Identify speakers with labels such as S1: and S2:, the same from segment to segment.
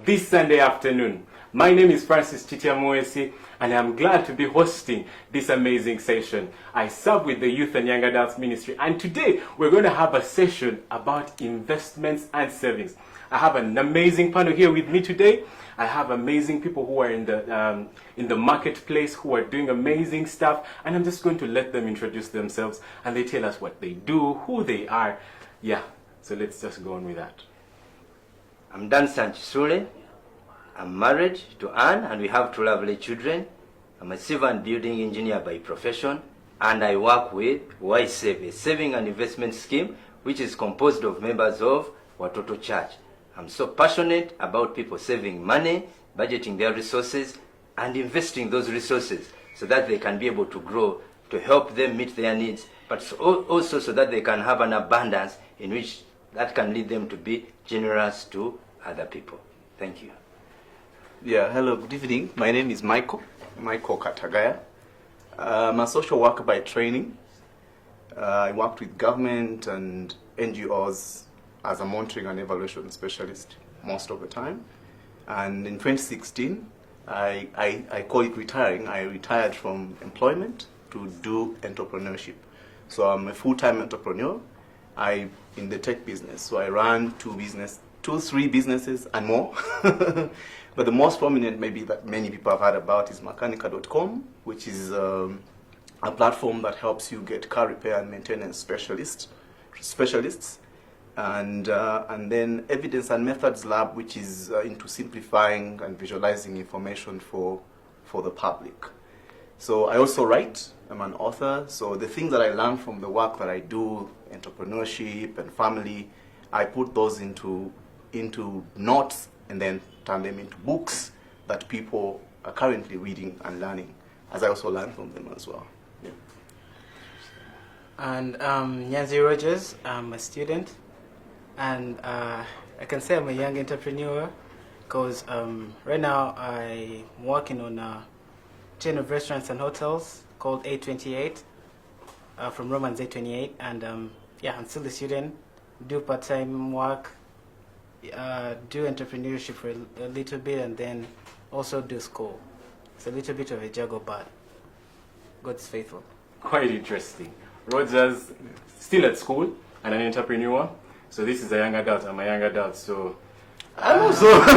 S1: this Sunday afternoon. My name is Francis Chitiamoesi, and I'm glad to be hosting this amazing session. I serve with the Youth and Young Adults Ministry, and today we're going to have a session about investments and savings. I have an amazing panel here with me today. I have amazing people who are in the marketplace who are doing amazing stuff, and I'm just going to let them introduce themselves and they tell us what they do, who they are. Yeah, so let's just go on with that.
S2: I'm Dan Sanchisule. I'm married to Anne and we have 2 lovely children. I'm a civil and building engineer by profession, and I work with YSave, a saving and investment scheme which is composed of members of Watoto Church. I'm so passionate about people saving money, budgeting their resources, and investing those resources so that they can be able to grow, to help them meet their needs, but also so that they can have an abundance in which that can lead them to be generous to other people. Thank you.
S3: Yeah, hello, good evening. My name is Michael Katagaya. I'm a social worker by training. I worked with government and NGOs as a monitoring and evaluation specialist most of the time. And in 2016, I call it retiring. I retired from employment to do entrepreneurship. So I'm a full-time entrepreneur. In the tech business. So I run 3 businesses and more. But the most prominent maybe that many people have heard about is Mechanica.com, which is a platform that helps you get car repair and maintenance specialists. And then Evidence and Methods Lab, which is into simplifying and visualizing information for the public. So I also write. I'm an author. So the things that I learn from the work that I do, entrepreneurship and family, I put those into notes and then turn them into books that people are currently reading and learning, as I also learn from them as well. Yeah.
S4: And Nyanzi Rogers, I'm a student, and I can say I'm a young entrepreneur because right now I'm working on a chain of restaurants and hotels called A28 from Romans A28, and yeah, I'm still a student, do part-time work, do entrepreneurship for a little bit, and then also do school. It's a little bit of a juggle, but God's faithful.
S1: Quite interesting. Rogers, still at school and an entrepreneur. So this is a young adult. I'm a young adult, so
S3: I'm also
S1: an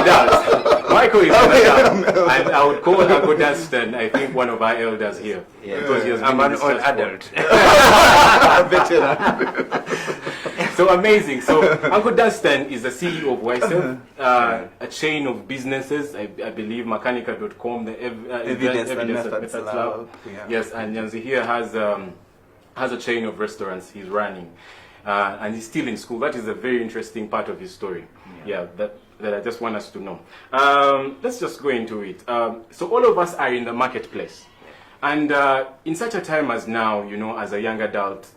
S1: adult. Michael is an adult. And I would call Uncle Dunstan, I think, one of our elders here.
S2: Yeah.
S1: Because he has
S2: I'm
S1: been
S2: an
S1: in
S2: old
S1: this
S2: adult.
S1: So amazing. So Uncle Dunstan is the CEO of YSave, a chain of businesses. I believe Mechanica.com, the
S3: Evidence and Methods Lab.
S1: Yeah. Yes, and Nyanzi here has a chain of restaurants he's running. And he's still in school. That is a very interesting part of his story. Yeah, that I just want us to know. Let's just go into it. So all of us are in the marketplace. And in such a time as now, as a young adult,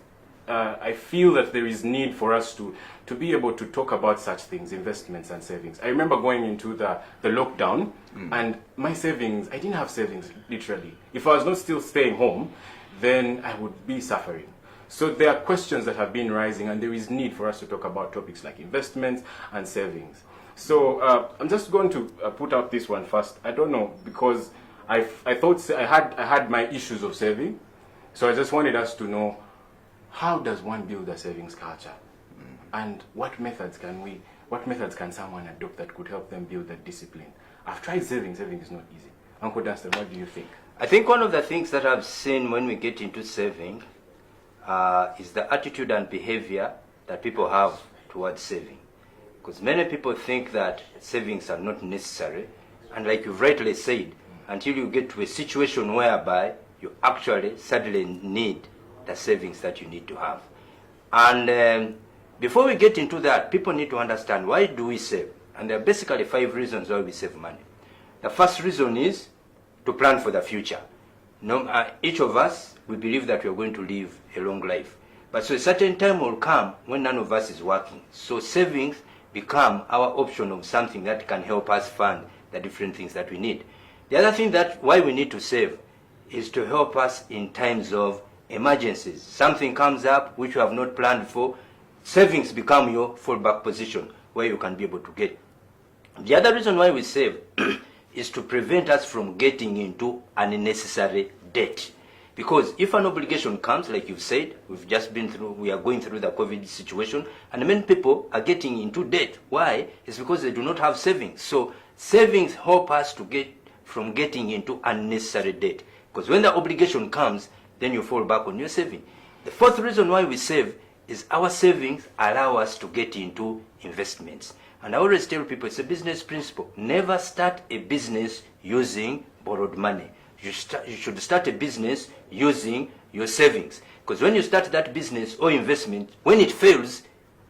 S1: I feel that there is need for us to be able to talk about such things, investments and savings. I remember going into the lockdown, and my savings, I didn't have savings, literally. If I was not still staying home, then I would be suffering. So there are questions that have been rising, and there is need for us to talk about topics like investments and savings. So I'm just going to put out this one first. I don't know, because I thought I had my issues of saving. So I just wanted us to know, how does one build a savings culture? And what methods can someone adopt that could help them build that discipline? I've tried saving is not easy. Uncle Dunstan, what do you think?
S2: I think one of the things that I've seen when we get into saving is the attitude and behavior that people have towards saving. Because many people think that savings are not necessary, and like you've rightly said, until you get to a situation whereby you actually suddenly need the savings that you need to have. And before we get into that, people need to understand, why do we save? And there are basically 5 reasons why we save money. The first reason is to plan for the future. Each of us, we believe that we are going to live a long life. But so a certain time will come when none of us is working. So savings become our option of something that can help us fund the different things that we need. The other thing that why we need to save is to help us in times of emergencies. Something comes up which you have not planned for, savings become your fallback position where you can be able to get The other reason why we save is to prevent us from getting into unnecessary debt. Because if an obligation comes, like you've said, we are going through the COVID situation, and many people are getting into debt. Why? It's because they do not have savings. So savings help us to get from getting into unnecessary debt. Because when the obligation comes, then you fall back on your saving. The fourth reason why we save is our savings allow us to get into investments. And I always tell people it's a business principle. Never start a business using borrowed money. You should start a business using your savings. Because when you start that business or investment, when it fails,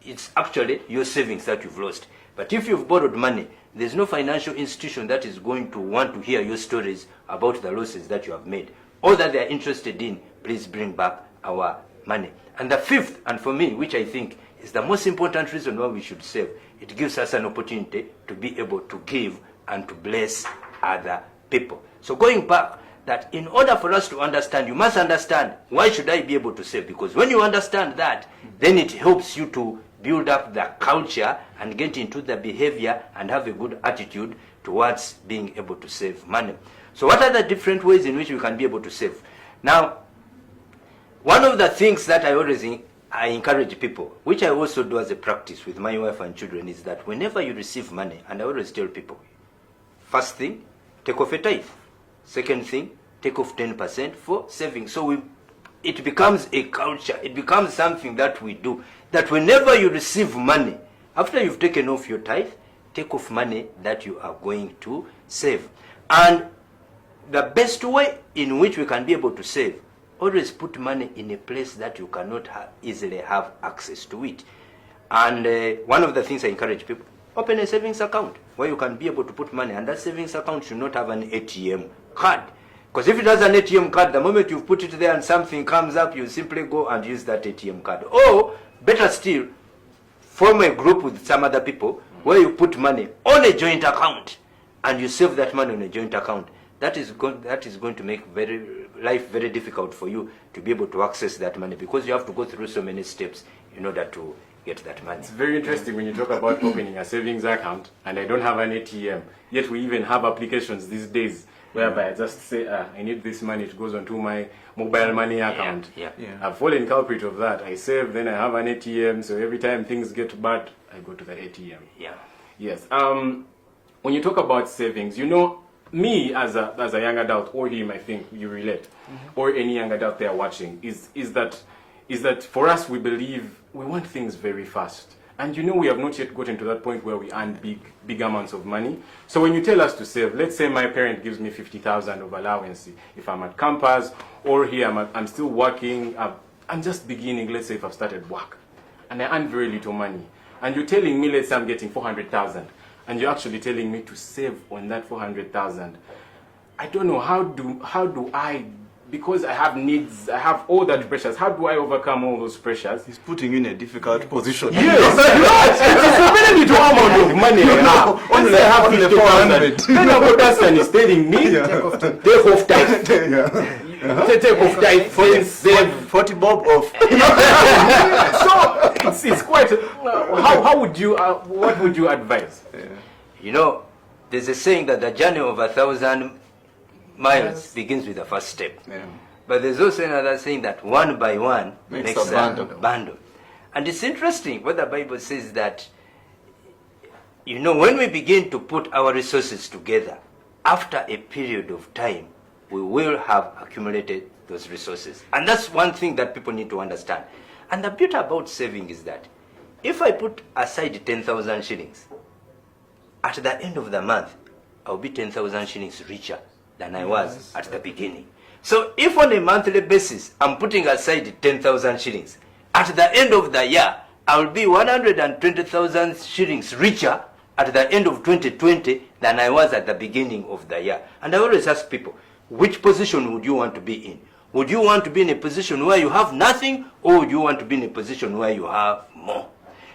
S2: it's actually your savings that you've lost. But if you've borrowed money, there's no financial institution that is going to want to hear your stories about the losses that you have made. All that they're interested in, please bring back our money. And the fifth, and for me, which I think is the most important reason why we should save, it gives us an opportunity to be able to give and to bless other people. So going back, that in order for us to understand, you must understand, why should I be able to save? Because when you understand that, then it helps you to build up the culture and get into the behavior and have a good attitude towards being able to save money. So what are the different ways in which we can be able to save? Now, one of the things that I encourage people, which I also do as a practice with my wife and children, is that whenever you receive money, and I always tell people, first thing, take off a tithe. Second thing, take off 10% for saving. So it becomes a culture. It becomes something that we do. That whenever you receive money, after you've taken off your tithe, take off money that you are going to save. And the best way in which we can be able to save, always put money in a place that you cannot easily have access to it. And one of the things I encourage people, open a savings account where you can be able to put money, and that savings account should not have an ATM card. Because if it has an ATM card, the moment you've put it there and something comes up, you simply go and use that ATM card. Or, better still, form a group with some other people where you put money on a joint account and you save that money on a joint account. That is going to make life very difficult for you to be able to access that money, because you have to go through so many steps in order to get that money.
S1: It's very interesting when you talk about opening a savings account, and I don't have an ATM. Yet we even have applications these days whereby I just say, I need this money, it goes onto my mobile money account.
S2: Yeah.
S1: I've fallen culprit of that. I save, then I have an ATM, so every time things get bad, I go to the ATM.
S2: Yeah.
S1: Yes. When you talk about savings, you know, me as a young adult, or him, I think you relate, or any young adult there watching, is that for us, we believe we want things very fast. And you know, we have not yet gotten to that point where we earn big amounts of money. So when you tell us to save, let's say my parent gives me 50,000 of allowance if I'm at campus, or here I'm still working, I'm just beginning, let's say if I've started work, and I earn very little money. And you're telling me, let's say I'm getting 400,000, and you're actually telling me to save on that 400,000. I don't know, how do I, because I have needs, I have all that pressures, how do I overcome all those pressures?
S3: He's putting you in a difficult position.
S1: Yes, it's a very little amount of money I have. Only I have 50,000. Then our person is telling me, take off tithe. Take off tithe, for save
S3: 40 bob off.
S1: So it's quite. How would you? What would you advise?
S2: You know, there's a saying that the journey of 1,000 miles begins with the first step.
S3: Yeah.
S2: But there's also another saying that one by one makes
S3: a
S2: bundle. And it's interesting what the Bible says, that, you know, when we begin to put our resources together, after a period of time, we will have accumulated those resources. And that's one thing that people need to understand. And the beauty about saving is that if I put aside 10,000 shillings, at the end of the month, I'll be 10,000 shillings richer than I was at the beginning. So if on a monthly basis, I'm putting aside 10,000 shillings, at the end of the year, I'll be 120,000 shillings richer at the end of 2020 than I was at the beginning of the year. And I always ask people, which position would you want to be in? Would you want to be in a position where you have nothing, or would you want to be in a position where you have more?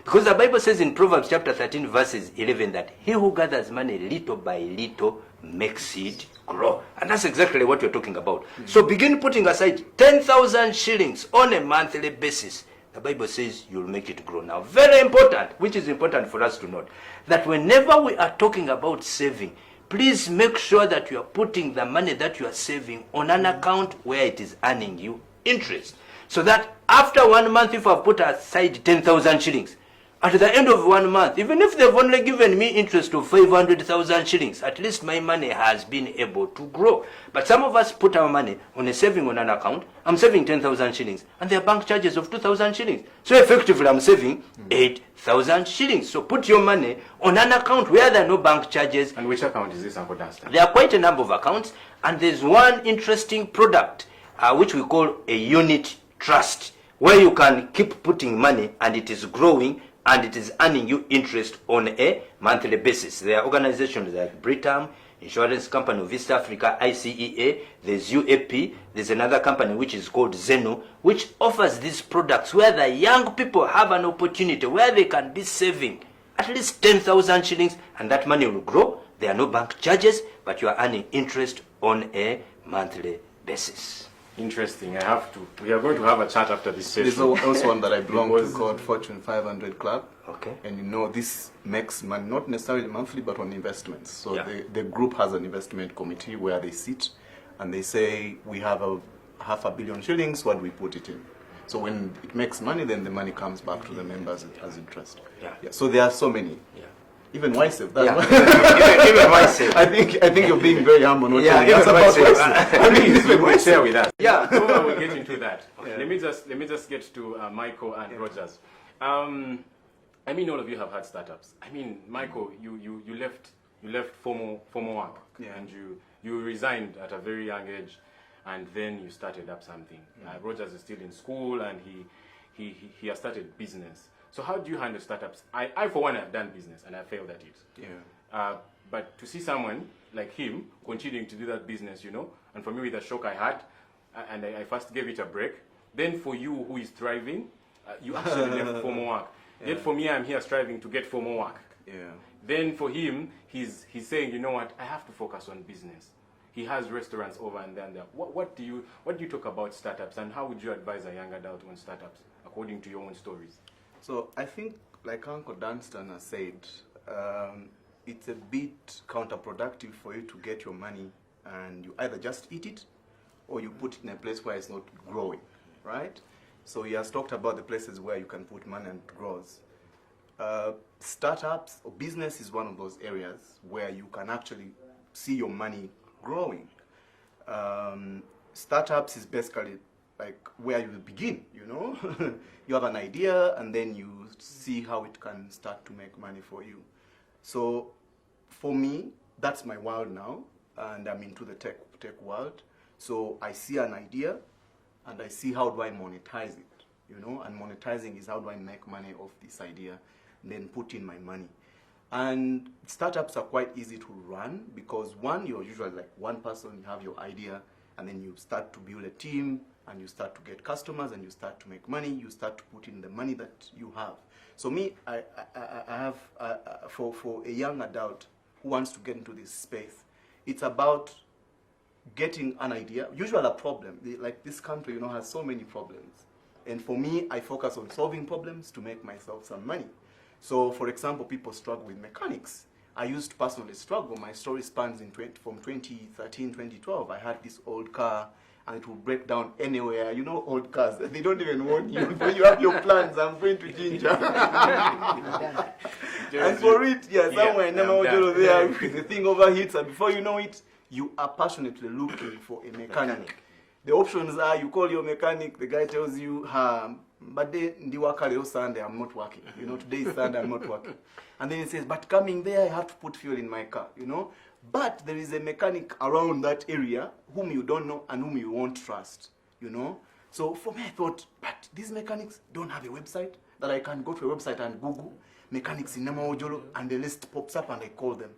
S2: Because the Bible says in Proverbs chapter 13 verses 11 that he who gathers money little by little makes it grow. And that's exactly what we're talking about. So begin putting aside 10,000 shillings on a monthly basis. the Bible says you'll make it grow. Now, very important, which is important for us to note, that whenever we are talking about saving, please make sure that you are putting the money that you are saving on an account where it is earning you interest. So that after 1 month, if I've put aside 10,000 shillings, at the end of 1 month, even if they've only given me interest of 500,000 shillings, at least my money has been able to grow. But some of us put our money on a saving on an account. I'm saving 10,000 shillings, and there are bank charges of 2,000 shillings. So effectively, I'm saving 8,000 shillings. So put your money on an account where there are no bank charges.
S1: And which account is this, Uncle Dunstan?
S2: There are quite a number of accounts, and there's one interesting product which we call a unit trust, where you can keep putting money and it is growing and it is earning you interest on a monthly basis. There are organizations like Britam, Insurance Company of East Africa, ICEA, there's UAP, there's another company which is called Zeno, which offers these products where the young people have an opportunity where they can be saving at least 10,000 shillings, and that money will grow. There are no bank charges, but you are earning interest on a monthly basis.
S1: Interesting. We are going to have a chat after this session.
S3: There's also one that I belong to called Fortune 500 Club.
S2: Okay.
S3: And you know, this makes money, not necessarily monthly, but on investments. So
S2: Yeah.
S3: the group has an investment committee where they sit and they say, we have a $500 million shillings, what do we put it in? So when it makes money, then the money comes back to the members as interest.
S2: Yeah.
S3: So there are so many.
S2: Yeah.
S3: Even YSEF. That's
S2: Yeah.
S3: why
S2: even myself.
S3: I think you're being very humble. Not
S2: Yeah,
S3: telling us
S2: even
S3: about
S2: YSEF.
S3: YSEF. I mean,
S1: You will share with us.
S2: Yeah.
S1: Before we get into that,
S3: Yeah.
S1: let me just get to Michael and Rogers. I mean, all of you have had startups. I mean, Michael, you left formal work,
S3: Yeah.
S1: and you resigned at a very young age, and then you started up something. Rogers is still in school, and he has started business. So how do you handle startups? I for one, have done business, and I failed at it.
S3: Yeah.
S1: But to see someone like him continuing to do that business, and for me with the shock I had, and I first gave it a break. Then for you who is thriving, you actually left formal work.
S3: Yeah.
S1: Yet for me, I'm here striving to get formal work.
S3: Yeah.
S1: Then for him, he's saying, you know what, I have to focus on business. He has restaurants over and there. What do you talk about startups, and how would you advise a young adult on startups according to your own stories?
S3: So I think, like Uncle Dunstan has said, it's a bit counterproductive for you to get your money and you either just eat it or you put it in a place where it's not growing, right? So he has talked about the places where you can put money and it grows. Startups or business is one of those areas where you can actually see your money growing. Startups is basically like where you begin, you have an idea and then you see how it can start to make money for you. So for me, that's my world now, and I'm into the tech world. So I see an idea and I see how do I monetize it, and monetizing is how do I make money off this idea, and then put in my money. And startups are quite easy to run because one, you're usually like one person, you have your idea, and then you start to build a team, and you start to get customers, and you start to make money, you start to put in the money that you have. So me, I have, for a young adult who wants to get into this space, it's about getting an idea, usually a problem. Like this country, has so many problems. And for me, I focus on solving problems to make myself some money. So for example, people struggle with mechanics. I used to personally struggle. My story spans from 2013, 2012. I had this old car, and it will break down anywhere. Old cars, they don't even warn you. When you have your plans, I'm going to Ginger. And for it, somewhere in Namawajolo there, the thing overheats, and before you know it, you are passionately looking for a mechanic. The options are, you call your mechanic, the guy tells you, but ndiwaka Sunday, I'm not working. Today is Sunday, I'm not working. And then he says, but coming there, I have to put fuel in my car, But there is a mechanic around that area whom you don't know and whom you won't trust, So for me, I thought, but these mechanics don't have a website that I can go to a website and Google mechanics in Namawajolo, and the list pops up and I call them.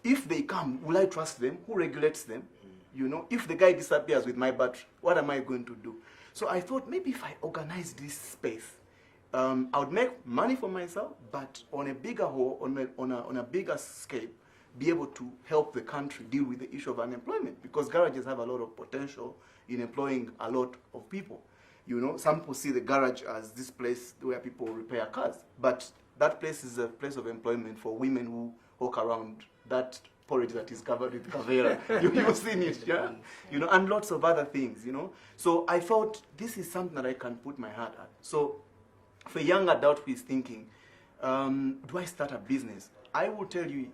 S3: If they come, will I trust them? Who regulates them? If the guy disappears with my battery, what am I going to do? So I thought maybe if I organize this space, I would make money for myself, but on a bigger whole, on a bigger scale, be able to help the country deal with the issue of unemployment, because garages have a lot of potential in employing a lot of people. You know, some people see the garage as this place where people repair cars, but that place is a place of employment for women who walk around that porridge that is covered with kavera. You've seen it, yeah? You know, and lots of other things, you know. So I thought this is something that I can put my heart at. So for a young adult who is thinking, do I start a business? I will tell you,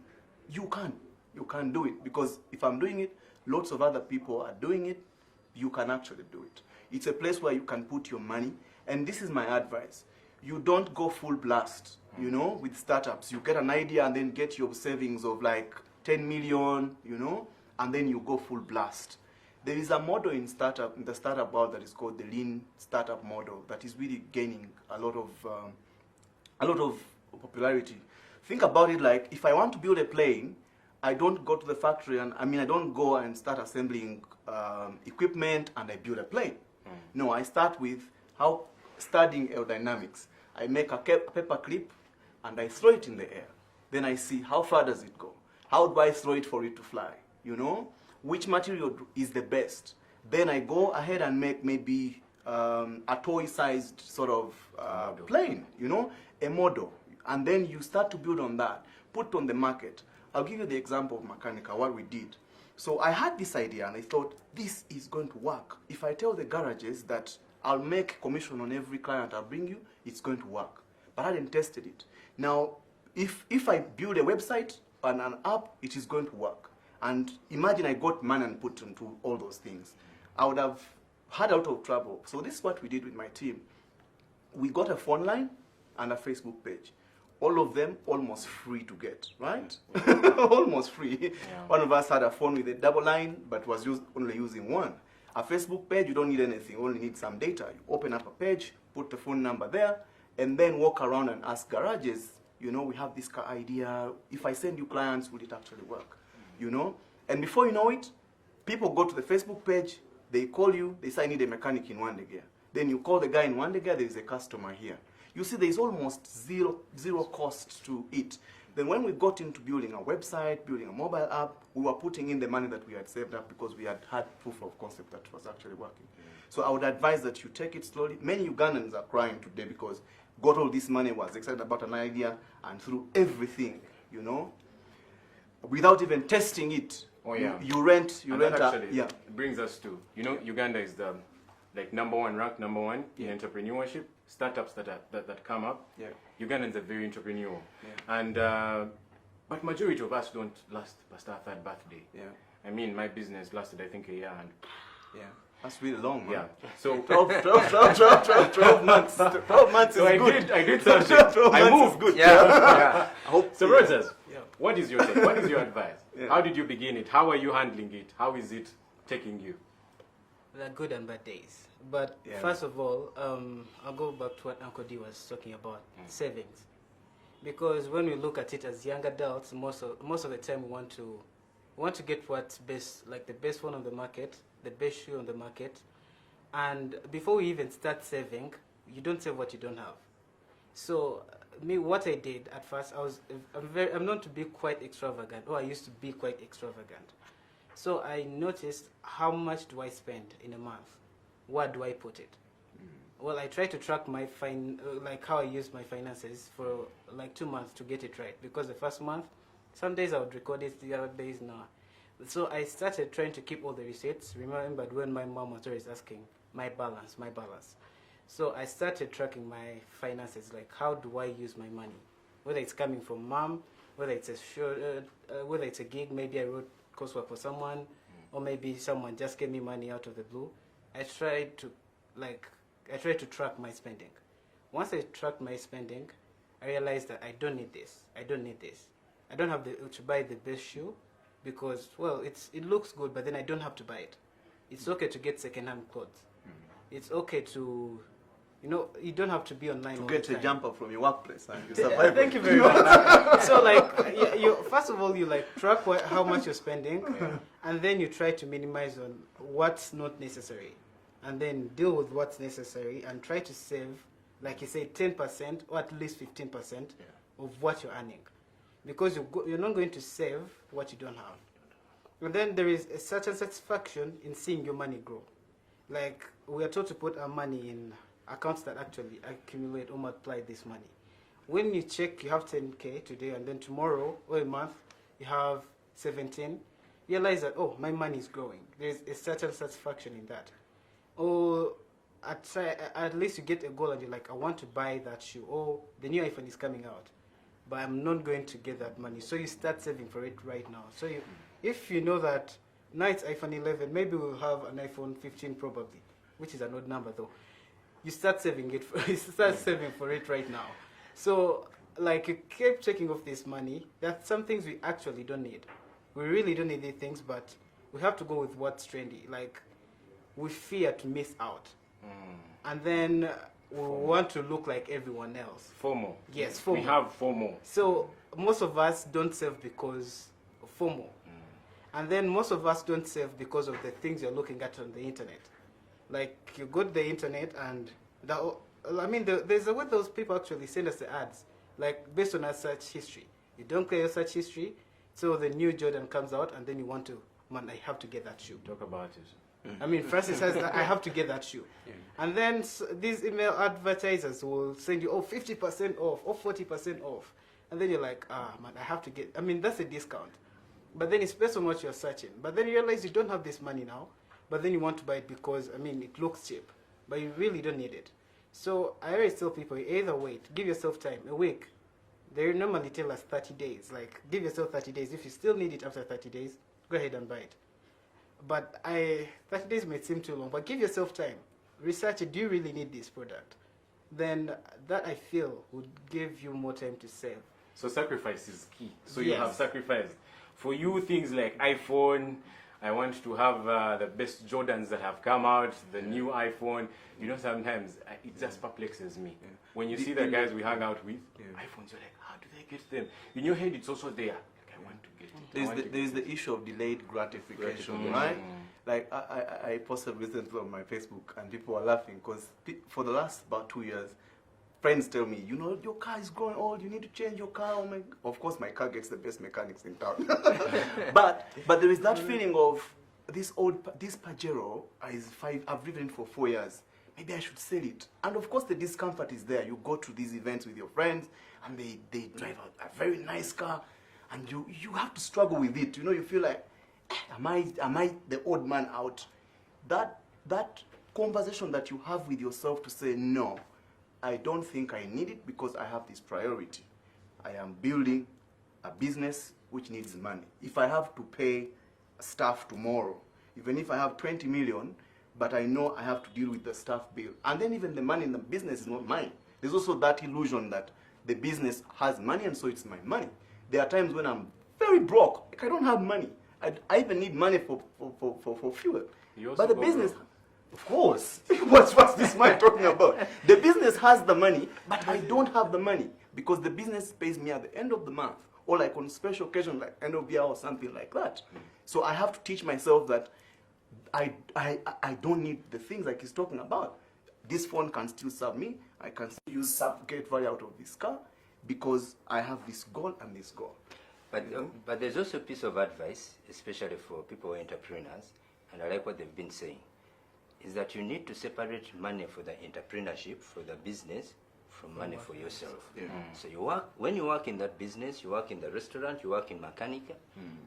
S3: you can do it, because if I'm doing it, lots of other people are doing it. You can actually do it. It's a place where you can put your money, and this is my advice. You don't go full blast, you know, with startups. You get an idea and then get your savings of like 10 million, you know, and then you go full blast. There is a model in the startup world that is called the lean startup model that is really gaining a lot of popularity. Think about it like, if I want to build a plane, I don't go to the factory I don't go and start assembling equipment and I build a plane. No, I start with studying aerodynamics. I make a paper clip and I throw it in the air. Then I see how far does it go? How do I throw it for it to fly? You know, which material is the best? Then I go ahead and make maybe a toy-sized sort of plane, you know, a model. And then you start to build on that, put on the market. I'll give you the example of Mechanica, what we did. So I had this idea and I thought, this is going to work. If I tell the garages that I'll make commission on every client I'll bring you, it's going to work. But I hadn't tested it. Now, if I build a website and an app, it is going to work. And imagine I got money and put into all those things. I would have had a lot of trouble. So this is what we did with my team. We got a phone line and a Facebook page. All of them almost free to get, right? Almost free. Yeah. One of us had a phone with a double line, but was only using one. A Facebook page, you don't need anything, you only need some data. You open up a page, put the phone number there, and then walk around and ask garages, you know, we have this car idea. If I send you clients, will it actually work? You know? And before you know it, people go to the Facebook page, they call you, they say, I need a mechanic in Wamanga. Then you call the guy in Wamanga, there is a customer here. You see, there is almost zero cost to it. Then when we got into building a website, building a mobile app, we were putting in the money that we had saved up because we had proof of concept that was actually working. So I would advise that you take it slowly. Many Ugandans are crying today because got all this money, was excited about an idea, and threw everything, you know, without even testing it.
S1: Oh yeah.
S3: You rent.
S1: Actually,
S3: yeah.
S1: It brings us to, you know, Uganda is the ranked number one in entrepreneurship. Startups that come up, Ugandans are very entrepreneurial, and but majority of us don't last past our third birthday. Yeah, I mean, my business lasted I think a year, and
S3: that's really long. Man.
S1: Yeah, so
S3: 12 months. 12 months
S1: so
S3: is good.
S1: I did something. I moved.
S3: Good.
S1: Yeah. I hope so. Rogers, what is your take? What is your advice? How did you begin it? How are you handling it? How is it taking you?
S4: There are good and bad days. But first of all, I'll go back to what Uncle D was talking about, savings. Because when we look at it as young adults, most of the time we want to get what's best, like the best phone on the market, the best shoe on the market. And before we even start saving, you don't save what you don't have. So what I did at first, I'm known to be quite extravagant, or I used to be quite extravagant. So I noticed, how much do I spend in a month? Where do I put it? Well, I try to track my how I use my finances for like 2 months to get it right. Because the first month, some days I would record it, the other days no. So I started trying to keep all the receipts. Remembered when my mom was always asking, my balance. So I started tracking my finances, like how do I use my money? Whether it's coming from mom, whether it's a gig, maybe I wrote coursework for someone, or maybe someone just gave me money out of the blue. I tried to track my spending. Once I tracked my spending, I realized that I don't need this. I don't have to buy the best shoe because, well, it looks good, but then I don't have to buy it. It's okay to get second-hand clothes. It's okay to, you don't have to be online
S3: to
S4: all
S3: get
S4: the time.
S3: a jumper from your workplace and you survive.
S4: Thank you very much. So first of all, you track how much you're spending, and then you try to minimize on what's not necessary, and then deal with what's necessary and try to save, like you say, 10% or at least 15% of what you're earning, because you're not going to save what you don't have. And then there is a certain satisfaction in seeing your money grow. Like, we are told to put our money in accounts that actually accumulate or multiply this money. When you check, you have 10K today, and then tomorrow or a month, you have 17. Realize that, oh, my money is growing. There's a certain satisfaction in that. Or at least you get a goal and you're like, I want to buy that shoe. Or the new iPhone is coming out, but I'm not going to get that money. So you start saving for it right now. So if you know that now it's iPhone 11, maybe we'll have an iPhone 15 probably, which is an odd number though. You start saving it. You start saving for it right now. So like you keep checking off this money. That's some things we actually don't need. We really don't need these things, but we have to go with what's trendy. Like, we fear to miss out. And then we want to look like everyone else.
S1: FOMO.
S4: Yes, FOMO.
S1: We have FOMO.
S4: So most of us don't save because of FOMO. And then most of us don't save because of the things you're looking at on the internet. Like, you go to the internet and, there's a way those people actually send us the ads, like based on our search history. You don't clear your search history, so the new Jordan comes out and then you want to, man, I have to get that shoe.
S1: Talk about it.
S4: I mean, Francis says that I have to get that shoe. And then these email advertisers will send you, 50% off, or 40% off. And then you're like, man, I have to get, that's a discount. But then it's based on what you're searching. But then you realize you don't have this money now, but then you want to buy it because, it looks cheap. But you really don't need it. So I always tell people, either wait, give yourself time, a week. They normally tell us 30 days. Like, give yourself 30 days. If you still need it after 30 days, go ahead and buy it. But 30 days may seem too long, but give yourself time. Research it. Do you really need this product? Then that, I feel, would give you more time to save.
S1: So sacrifice is key. So
S4: Yes.
S1: you have sacrificed. For you, things like iPhone, I want to have the best Jordans that have come out, the new iPhone. Sometimes it just perplexes me.
S3: Yeah.
S1: When you see the guys we hang out with, iPhones, you're like, how do they get them? In your head, it's also there. Like, I want to get it.
S3: There's the issue of delayed gratification, right? Like, I posted recently on my Facebook and people were laughing because for the last about 2 years, friends tell me, your car is growing old, you need to change your car. Of course, my car gets the best mechanics in town. but there is that feeling of this Pajero I've driven it for 4 years. Maybe I should sell it. And of course, the discomfort is there. You go to these events with your friends and they drive a very nice car and you have to struggle with it. You feel like, am I the odd man out? That conversation that you have with yourself to say, no, I don't think I need it because I have this priority. I am building a business which needs money. If I have to pay staff tomorrow, even if I have 20 million, but I know I have to deal with the staff bill. And then even the money in the business is not mine. There's also that illusion that the business has money and so it's my money. There are times when I'm very broke, like I don't have money. I even need money for fuel. But the business, of course, what's this man talking about? The business has the money, but I don't have the money because the business pays me at the end of the month or like on special occasion like end of year or something like that. So I have to teach myself that I don't need the things like he's talking about. This phone can still serve me. I can still get value out of this car because I have this goal and this goal.
S2: But there's also a piece of advice, especially for people who are entrepreneurs, and I like what they've been saying, is that you need to separate money for the entrepreneurship, for the business, from money for yourself. So when you work in that business, you work in the restaurant, you work in mechanic,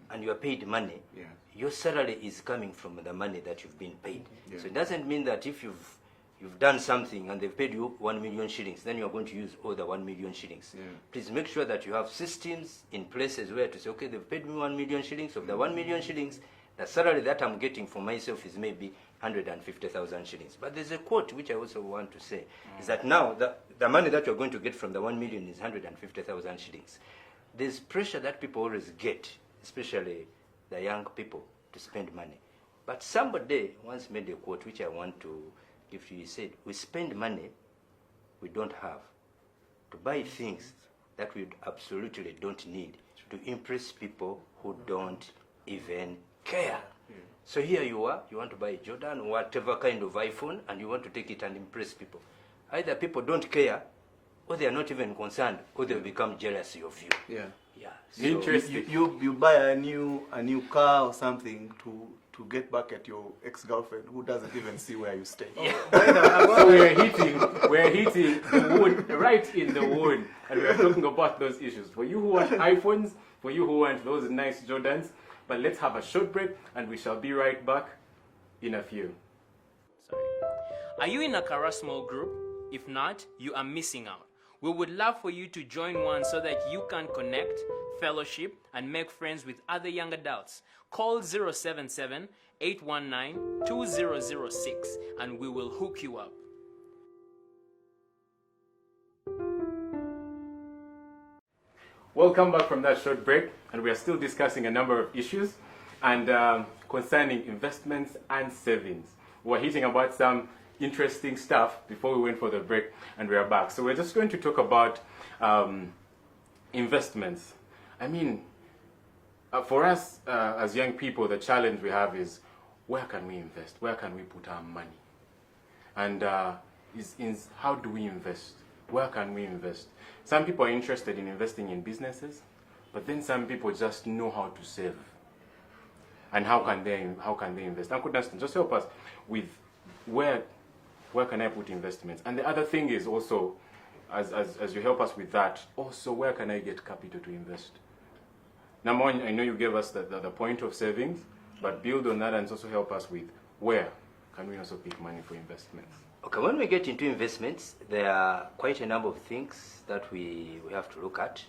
S2: and you are paid money, your salary is coming from the money that you've been paid. So it doesn't mean that if you've done something and they've paid you 1 million shillings, then you're going to use all the 1 million shillings. Please make sure that you have systems in places where to say, okay, they've paid me 1 million shillings. Of the 1 million shillings, the salary that I'm getting for myself is maybe 150,000 shillings. But there's a quote which I also want to say, is that now the money that you're going to get from the 1 million is 150,000 shillings. There's pressure that people always get, especially the young people, to spend money. But somebody once made a quote which I want to give to you. He said, we spend money we don't have to buy things that we absolutely don't need to impress people who don't even care. So here you are, you want to buy a Jordan or whatever kind of iPhone, and you want to take it and impress people. Either people don't care, or they are not even concerned, or they'll become jealous of you.
S3: Yeah.
S2: So
S1: Interesting.
S3: You buy a new car or something to to get back at your ex-girlfriend who doesn't even see where you stay.
S1: So we're hitting the wood, right in the wood, and we're talking about those issues. For you who want iPhones, for you who want those nice Jordans, but let's have a short break, and we shall be right back in a few.
S5: Sorry. Are you in a Kara small group? If not, you are missing out. We would love for you to join one so that you can connect, fellowship, and make friends with other young adults. Call 077-819-2006 and we will hook you up.
S1: Welcome back from that short break, and we are still discussing a number of issues and concerning investments and savings. We're hitting about some interesting stuff before we went for the break, and we are back. So we're just going to talk about investments. I mean, for us as young people, the challenge we have is where can we invest? Where can we put our money? And how do we invest? Where can we invest? Some people are interested in investing in businesses, but then some people just know how to save. And how can they invest? Uncle Dunstan, just help us with where can I put investments? And the other thing is also, as you help us with that, also where can I get capital to invest? Number one, I know you gave us the point of savings, but build on that and also help us with where can we also pick money for investments?
S2: Okay, when we get into investments, there are quite a number of things that we have to look at.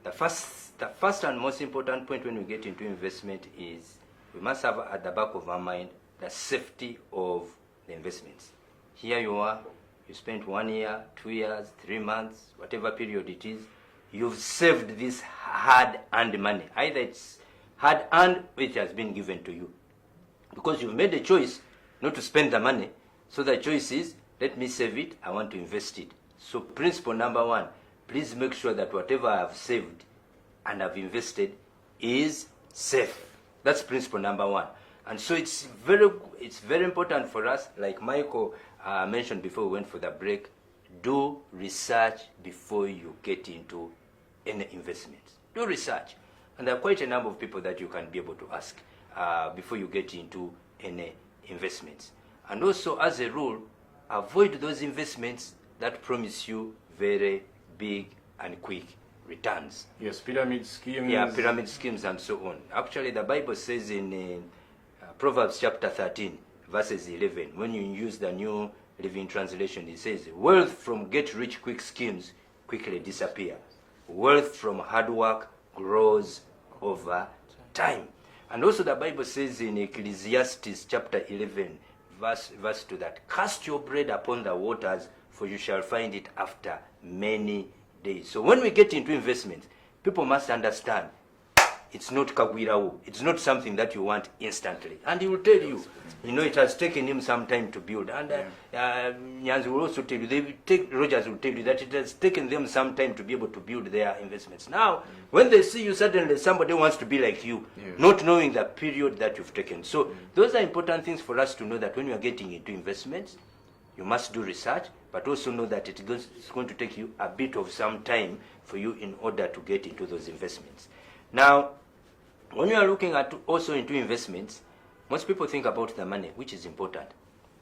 S2: The first and most important point when we get into investment is we must have at the back of our mind the safety of the investments. Here you are, you spent 1 year, 2 years, 3 months, whatever period it is, you've saved this hard-earned money. Either it's hard-earned or it has been given to you. Because you've made a choice not to spend the money. So the choice is, let me save it, I want to invest it. So principle number one, please make sure that whatever I have saved and I've invested is safe. That's principle number one. And so it's very important for us, like Michael mentioned before we went for the break, do research before you get into any investments. Do research. And there are quite a number of people that you can be able to ask before you get into any investments. And also, as a rule, avoid those investments that promise you very big and quick returns.
S1: Yes, pyramid schemes.
S2: Yeah, pyramid schemes and so on. Actually, the Bible says in Proverbs chapter 13, verses 11, when you use the New Living Translation, it says, wealth from get-rich-quick schemes quickly disappear. Wealth from hard work grows over time. And also the Bible says in Ecclesiastes chapter 11, verse 2, that cast your bread upon the waters, for you shall find it after many days. So when we get into investments, people must understand it's not kagwirawo. It's not something that you want instantly. And he will tell you, it has taken him some time to build. And Nyanzi will also tell you, Rogers will tell you that it has taken them some time to be able to build their investments. Now, when they see you, suddenly somebody wants to be like you, not knowing the period that you've taken. So those are important things for us to know, that when you are getting into investments, you must do research, but also know that it's going to take you a bit of some time for you in order to get into those investments. Now, when you are looking at also into investments, most people think about the money, which is important.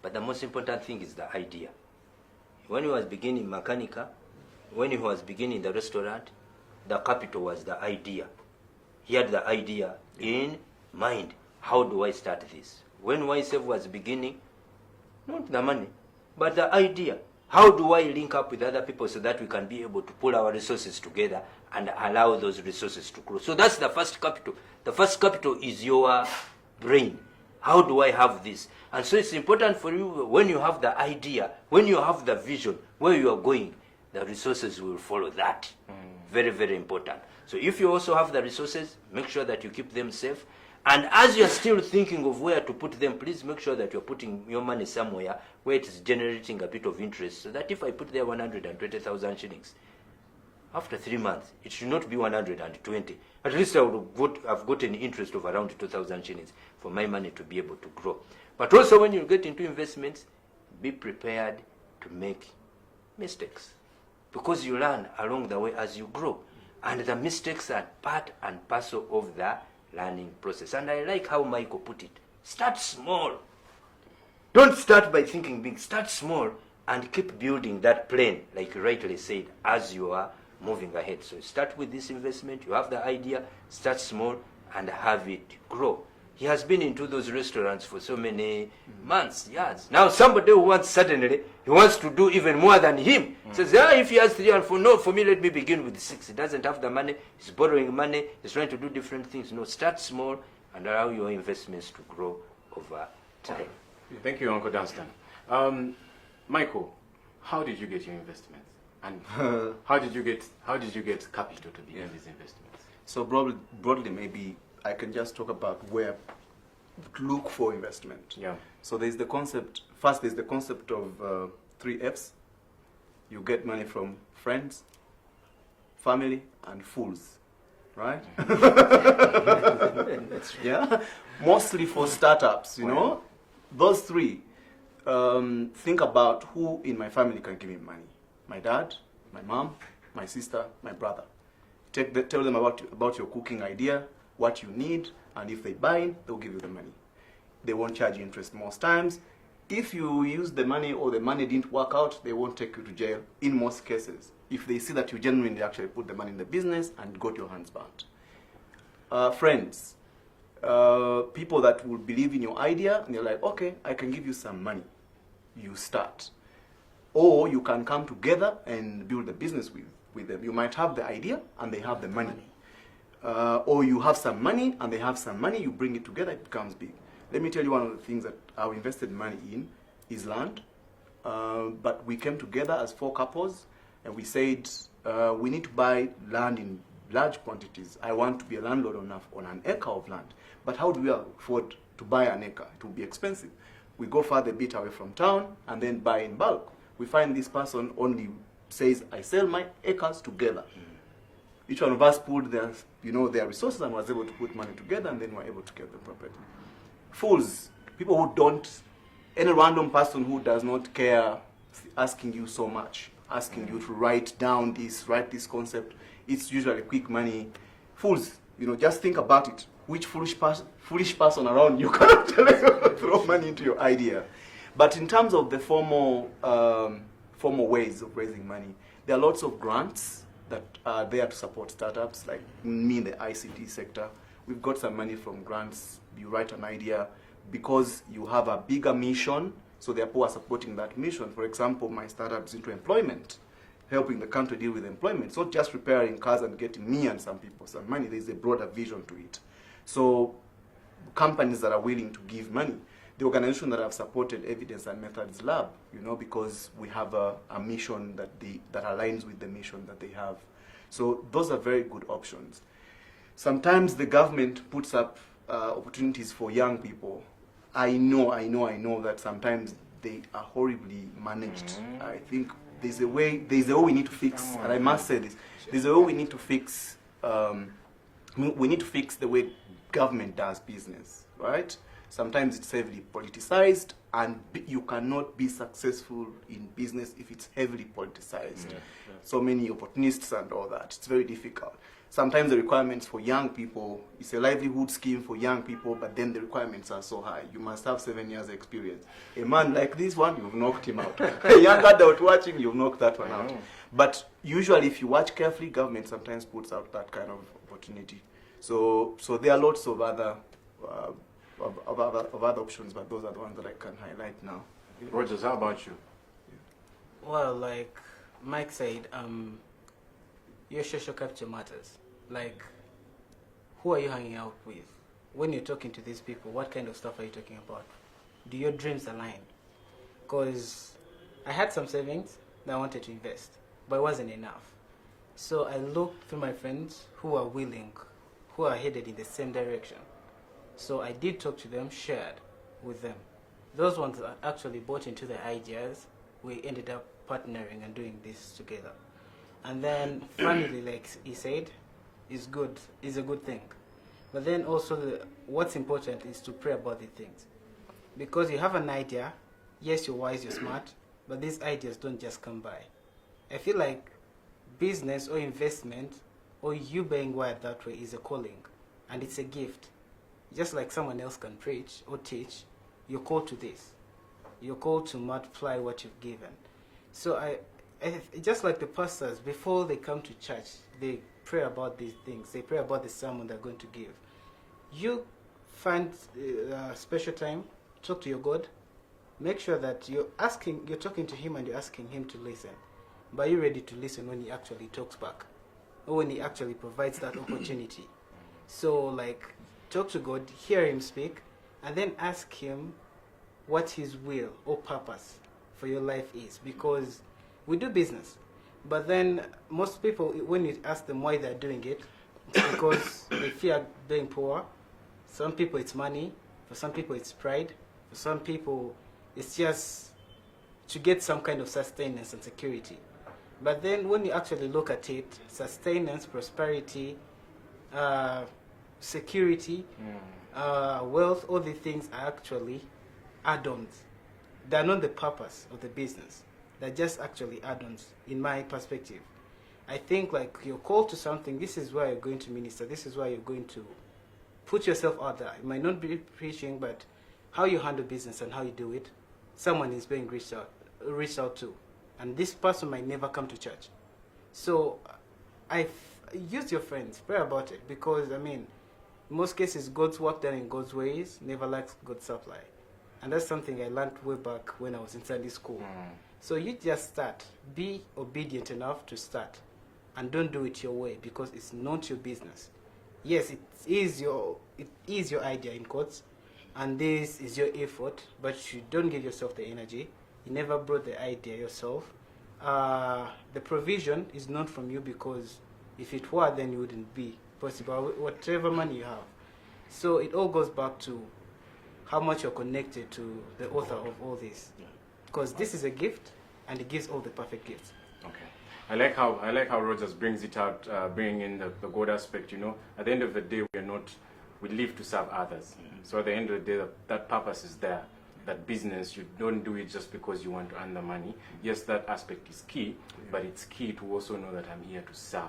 S2: But the most important thing is the idea. When he was beginning Makanika, when he was beginning the restaurant, the capital was the idea. He had the idea in mind. How do I start this? When YSF was beginning, not the money, but the idea. How do I link up with other people so that we can be able to pull our resources together and allow those resources to grow? So that's the first capital. The first capital is your brain. How do I have this? And so it's important for you, when you have the idea, when you have the vision, where you are going, the resources will follow that. Very, very important. So if you also have the resources, make sure that you keep them safe. And as you're still thinking of where to put them, please make sure that you're putting your money somewhere where it is generating a bit of interest, so that if I put there 120,000 shillings, after 3 months, it should not be 120. At least I've gotten interest of around 2,000 shillings for my money to be able to grow. But also when you get into investments, be prepared to make mistakes, because you learn along the way as you grow. And the mistakes are part and parcel of the learning process. And I like how Michael put it. Start small. Don't start by thinking big. Start small and keep building that plane, like you rightly said, as you are moving ahead. So start with this investment. You have the idea. Start small and have it grow. He has been into those restaurants for so many months, years. Now somebody who wants suddenly, he wants to do even more than him. Says, if he has 3 and 4, no, for me, let me begin with 6. He doesn't have the money. He's borrowing money. He's trying to do different things. No, start small and allow your investments to grow over time.
S1: Okay. Thank you, Uncle Dunstan. Michael, how did you get your investments? And how did you get capital to begin these investments?
S3: So broadly, maybe I can just talk about where to look for investment.
S1: Yeah.
S3: So there's the concept. First, there's the concept of 3 Fs. You get money from friends, family, and fools, right? Yeah. Mostly for startups, you know. Those 3. Think about who in my family can give me money. My dad, my mom, my sister, my brother. Tell them about your cooking idea, what you need, and if they buy it, they'll give you the money. They won't charge you interest most times. If you use the money or the money didn't work out, they won't take you to jail in most cases, if they see that you genuinely actually put the money in the business and got your hands burnt. Friends, people that will believe in your idea, and they're like, okay, I can give you some money. You start. Or you can come together and build a business with them. You might have the idea and they have the money. Or you have some money and they have some money, you bring it together, it becomes big. Let me tell you one of the things that I've invested money in is land. But we came together as 4 couples and we said, we need to buy land in large quantities. I want to be a landlord on an acre of land. But how do we afford to buy an acre? It will be expensive. We go further a bit away from town and then buy in bulk. We find this person only says, I sell my acres together. Each one of us pulled their resources and was able to put money together, and then we're able to get the property. Fools, people who don't, any random person who does not care asking you so much, asking you to write this concept, it's usually quick money. Fools, just think about it. Which foolish person around you can actually throw money into your idea? But in terms of the formal ways of raising money, there are lots of grants that are there to support startups, like me in the ICT sector. We've got some money from grants. You write an idea because you have a bigger mission, so therefore are supporting that mission. For example, my startup is into employment, helping the country deal with employment. It's not just repairing cars and getting me and some people some money. There's a broader vision to it. So companies that are willing to give money. The organization that have supported Evidence and Methods Lab, because we have a mission that aligns with the mission that they have. So those are very good options. Sometimes the government puts up opportunities for young people. I know that sometimes they are horribly managed. I think there's a way we need to fix, and I must say this, there's a way we need to fix, we need to fix the way government does business, right? Sometimes it's heavily politicized, and you cannot be successful in business if it's heavily politicized. So many opportunists and all that. It's very difficult. Sometimes the requirements for young people, it's a livelihood scheme for young people, but then the requirements are so high. You must have 7 years experience. A man like this one, you've knocked him out. A young adult watching, you've knocked that one out. But usually if you watch carefully, government sometimes puts out that kind of opportunity. So there are lots of other options, but those are the ones that I can highlight now.
S1: Rogers, how about you?
S4: Well, like Mike said, your social capture matters. Like, who are you hanging out with? When you're talking to these people, what kind of stuff are you talking about? Do your dreams align? Because I had some savings that I wanted to invest, but it wasn't enough. So I looked through my friends who are willing, who are headed in the same direction. So I did talk to them, shared with them. Those ones that actually bought into the ideas, we ended up partnering and doing this together. And then family, like he said, is a good thing. But then also what's important is to pray about the things. Because you have an idea, yes, you're wise, you're smart, but these ideas don't just come by. I feel like business or investment or you being wired that way is a calling. and it's a gift. Just like someone else can preach or teach, you're called to this. You're called to multiply what you've given. So I just like the pastors, before they come to church, they pray about these things. They pray about the sermon they're going to give. You find a special time, talk to your God. Make sure that you're talking to him and you're asking him to listen. But are you ready to listen when he actually talks back? Or when he actually provides that opportunity? So, like, talk to God, hear him speak, and then ask him what his will or purpose for your life is. Because we do business. But then most people, when you ask them why they're doing it, it's because they fear being poor. Some people it's money. For some people it's pride. For some people it's just to get some kind of sustenance and security. But then when you actually look at it, sustenance, prosperity, security, wealth, all these things are actually add-ons. They're not the purpose of the business. They're just actually add-ons, in my perspective. I think like you're called to something, this is where you're going to minister, this is where you're going to put yourself out there. It might not be preaching, but how you handle business and how you do it, someone is being reached out to. And this person might never come to church. So use your friends, pray about it, because I mean, in most cases, God's work done in God's ways never lacks God's supply. And that's something I learned way back when I was in Sunday school. So you just start, be obedient enough to start, and don't do it your way, because it's not your business. Yes, it is your idea in quotes, and this is your effort, but you don't give yourself the energy. You never brought the idea yourself. The provision is not from you, because if it were, then it wouldn't be possible, whatever money you have. So it all goes back to how much you're connected to the author of all this. Because this is a gift, and it gives all the perfect gifts. Okay.
S1: I like how Rogers brings it out, bringing in the God aspect. You know, at the end of the day, we live to serve others. So at the end of the day, that purpose is there. That business, you don't do it just because you want to earn the money. Yes, that aspect is key, but it's key to also know that I'm here to serve.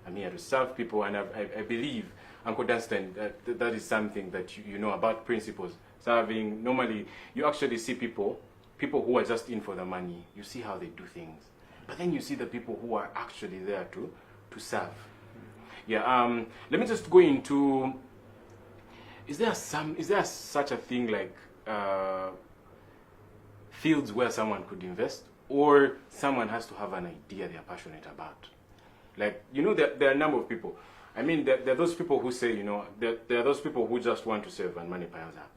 S1: I'm here to serve people, and I believe, Uncle Dunstan, that is something that you know about principles. Serving, normally, you actually see people who are just in for the money. You see how they do things. But then you see the people who are actually there to serve. Yeah, let me just go into, is there such a thing like fields where someone could invest, or someone has to have an idea they're passionate about? Like, you know, there are a number of people. I mean, there are those people who say, you know, there are those people who just want to serve and money piles up.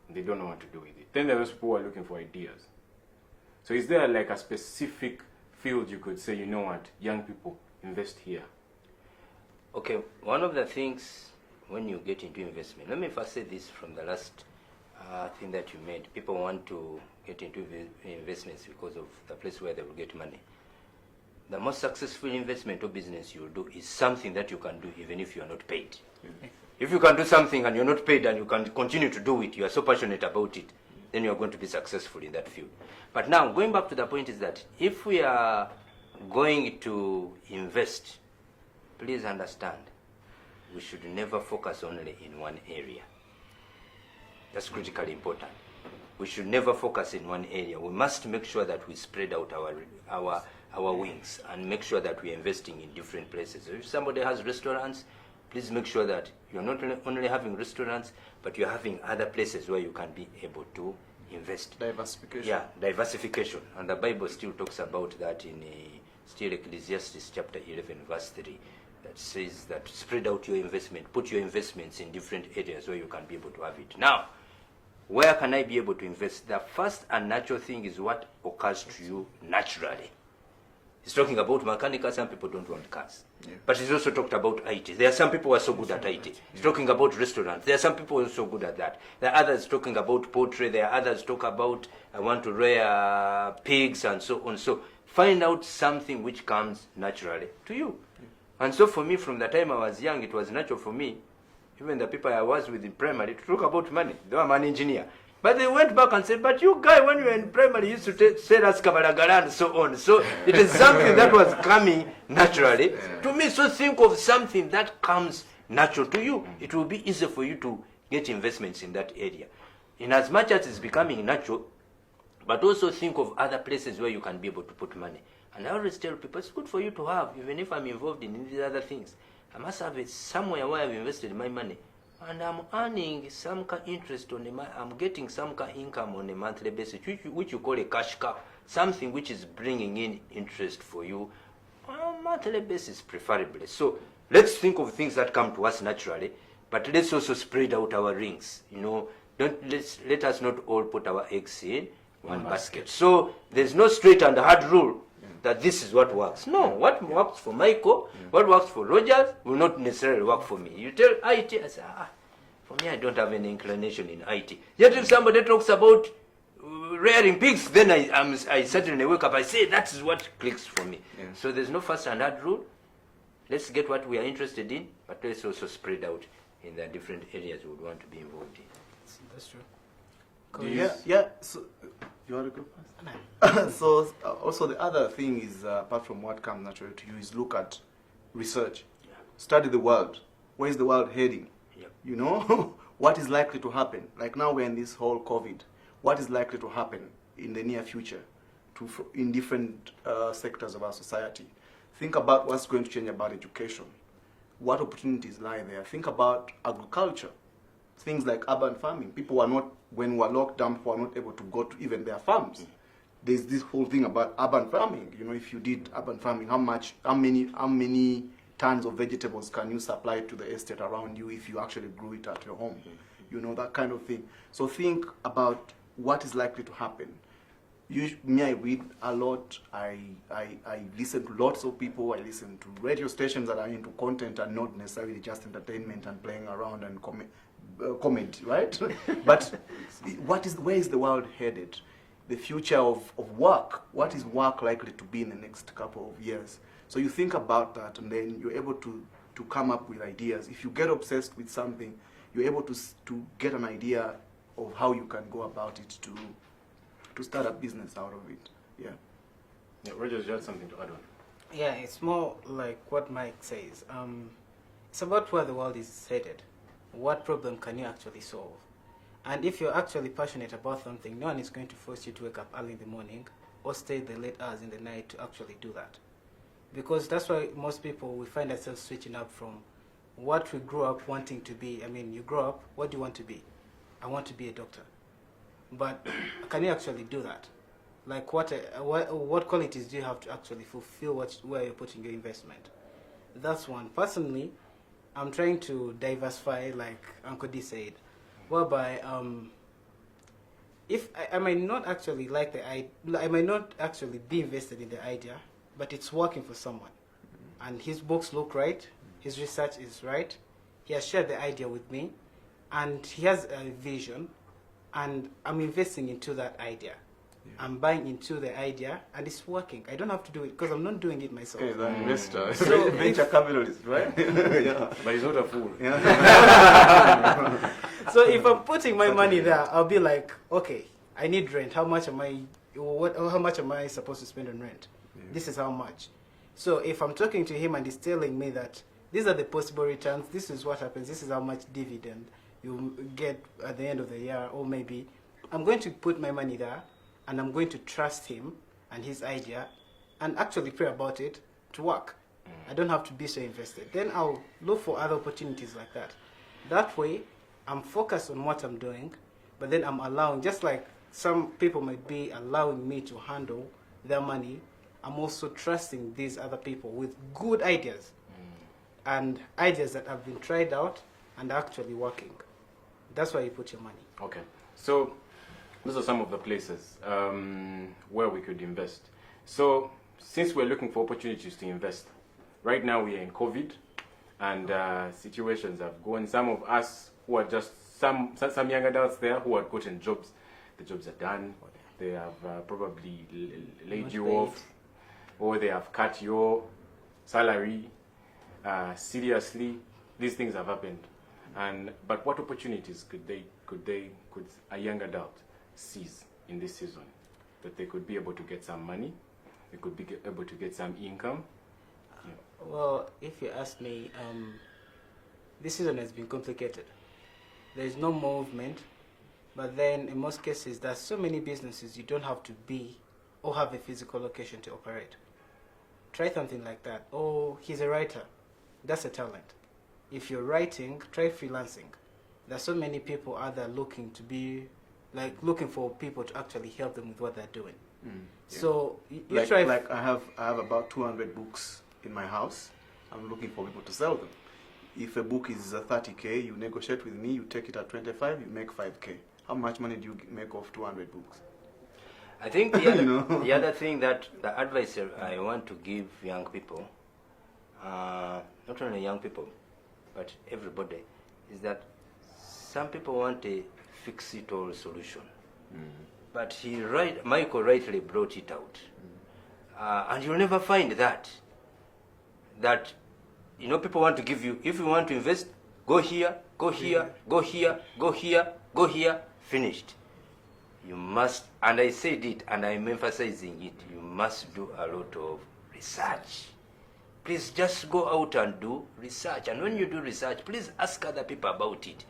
S1: They don't know what to do with it. Then there are those people who are looking for ideas. So is there like a specific field you could say, you know what, young people, invest here?
S2: Okay, one of the things when you get into investment, let me first say this from the last thing that you made. People want to get into investments because of the place where they will get money. The most successful investment or business you will do is something that you can do even if you are not paid. If you can do something and you're not paid and you can continue to do it, you are so passionate about it, then you are going to be successful in that field. But now, going back to the point is that if we are going to invest, please understand, we should never focus only in one area. That's critically important. We should never focus in one area. We must make sure that we spread out our wings and make sure that we're investing in different places. If somebody has restaurants, please make sure that you're not only having restaurants, but you're having other places where you can be able to invest.
S3: Diversification.
S2: Yeah, diversification. And the Bible still talks about that in still Ecclesiastes chapter 11, verse 3, that says that spread out your investment, put your investments in different areas where you can be able to have it. Now, where can I be able to invest? The first and natural thing is what occurs to you naturally. He's talking about mechanical. Some people don't want cars. Yeah. But he's also talked about IT. There are some people who are so good at IT. He's talking about restaurants. There are some people who are so good at that. There are others talking about poultry. There are others talk about, I want to rear pigs and so on. So find out something which comes naturally to you. And so for me, from the time I was young, it was natural for me, even the people I was with in primary, to talk about money. Though I'm an engineer. But they went back and said, but you guy, when you were in primary, you used to sell us kabalagala and so on. So it is something that was coming naturally to me. So think of something that comes natural to you, it will be easier for you to get investments in that area. In as much as it's becoming natural, but also think of other places where you can be able to put money. And I always tell people, it's good for you to have, even if I'm involved in these other things, I must have it somewhere where I've invested my money. And I'm earning some interest on I'm getting some income on a monthly basis, which you call a cash cow, something which is bringing in interest for you on a monthly basis, preferably. So let's think of things that come to us naturally, but let's also spread out our rings. You know, let us not all put our eggs in one basket. So there's no straight and hard rule that this is what works. No, what works for Michael, what works for Rogers will not necessarily work for me. You tell IT, I say, for me, I don't have any inclination in IT. Yet if somebody talks about rearing pigs, then I certainly wake up, I say, that is what clicks for me. Yeah. So there's no first and hard rule. Let's get what we are interested in, but let's also spread out in the different areas we would want to be involved in.
S4: That's true.
S3: Yeah. So, you want to go first? So, also the other thing is, apart from what comes naturally to you, is look at research. Yeah. Study the world. Where is the world heading? Yep. You know, what is likely to happen? Like now we're in this whole COVID. What is likely to happen in the near future in different sectors of our society? Think about what's going to change about education. What opportunities lie there? Think about agriculture. Things like urban farming. People were not, when we were locked down, people were not able to go to even their farms. There's this whole thing about urban farming. You know, if you did urban farming, how many tons of vegetables can you supply to the estate around you if you actually grew it at your home? You know, that kind of thing. So think about what is likely to happen. I read a lot. I listen to lots of people. I listen to radio stations that are into content and not necessarily just entertainment and playing around and comedy, right? But where is the world headed? The future of work. What is work likely to be in the next couple of years? So you think about that, and then you're able to come up with ideas. If you get obsessed with something, you're able to get an idea of how you can go about it to start a business out of it. Yeah.
S1: Yeah, Rogers, you had something to add on.
S4: Yeah, it's more like what Mike says. It's about where the world is headed. What problem can you actually solve? And if you're actually passionate about something, no one is going to force you to wake up early in the morning or stay the late hours in the night to actually do that. Because that's why most people, we find ourselves switching up from what we grew up wanting to be. I mean, you grow up, what do you want to be? I want to be a doctor. But can you actually do that? Like what qualities do you have to actually fulfill where you're putting your investment? That's one. Personally, I'm trying to diversify, like Uncle D said, whereby if I might not actually like I might not actually be invested in the idea, but it's working for someone, and his books look right, his research is right, he has shared the idea with me, and he has a vision, and I'm investing into that idea. Yeah. I'm buying into the idea, and it's working. I don't have to do it because I'm not doing it myself.
S3: Okay, the investor, so venture capitalist, right?
S1: Yeah. But he's not a fool.
S3: Yeah.
S4: So if I'm putting my money there, I'll be like, okay, I need rent. How much am I supposed to spend on rent? Yeah. This is how much. So if I'm talking to him and he's telling me that these are the possible returns, this is what happens, this is how much dividend you get at the end of the year, or maybe I'm going to put my money there, and I'm going to trust him and his idea and actually pray about it to work. I don't have to be so invested. Then I'll look for other opportunities like that. That way, I'm focused on what I'm doing, but then I'm allowing, just like some people might be allowing me to handle their money, I'm also trusting these other people with good ideas and ideas that have been tried out and actually working. That's why you put your money.
S1: Okay. So those are some of the places where we could invest. So since we're looking for opportunities to invest, right now we are in COVID, and situations have gone. Some of us who are just some young adults there who have gotten jobs, the jobs are done. They have probably laid you off, or they have cut your salary seriously. These things have happened, but what opportunities could a young adult seize in this season? That they could be able to get some money, they could be able to get some income.
S4: Well, if you ask me, this season has been complicated. There is no movement, but then in most cases, there's so many businesses you don't have to be or have a physical location to operate. Try something like that. Oh, he's a writer. That's a talent. If you're writing, try freelancing. There's so many people out there looking for people to actually help them with what they're doing.
S3: Yeah.
S4: So you
S3: Like,
S4: try.
S3: like I have about 200 books in my house. I'm looking for people to sell them. If a book is 30K, you negotiate with me, you take it at 25, you make 5K. How much money do you make off 200 books?
S2: I think the other,
S3: You know?
S2: the other thing that the advice I want to give young people, not only young people, but everybody, is that some people want a fix-it-all solution. But Michael rightly brought it out. And you'll never find that people want to give you, if you want to invest, go here, go here, go here, go here, go here, finished. You must, and I said it and I'm emphasizing it, you must do a lot of research. Please just go out and do research. And when you do research, please ask other people about it.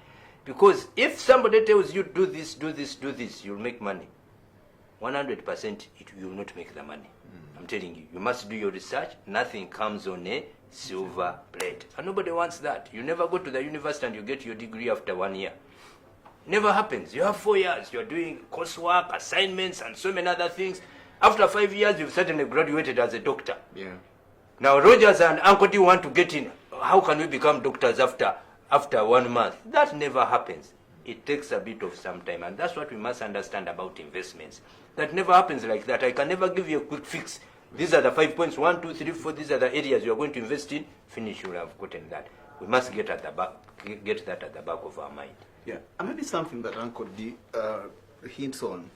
S2: Because if somebody tells you do this, do this, do this, you'll make money. 100% you will not make the money. I'm telling you, you must do your research. Nothing comes on a silver plate. And nobody wants that. You never go to the university and you get your degree after 1 year. Never happens. You have 4 years. You're doing coursework, assignments, and so many other things. After 5 years, you've certainly graduated as a doctor.
S3: Yeah.
S2: Now, Rogers and Uncle T want to get in. How can we become doctors after 1 month? That never happens. It takes a bit of some time. And that's what we must understand about investments. That never happens like that. I can never give you a quick fix. These are the 5 points, 1, 2, 3, 4. These are the areas you are going to invest in. Finish, you will have gotten that. We must get that at the back of our mind.
S3: Yeah, and maybe something that Uncle D hints on.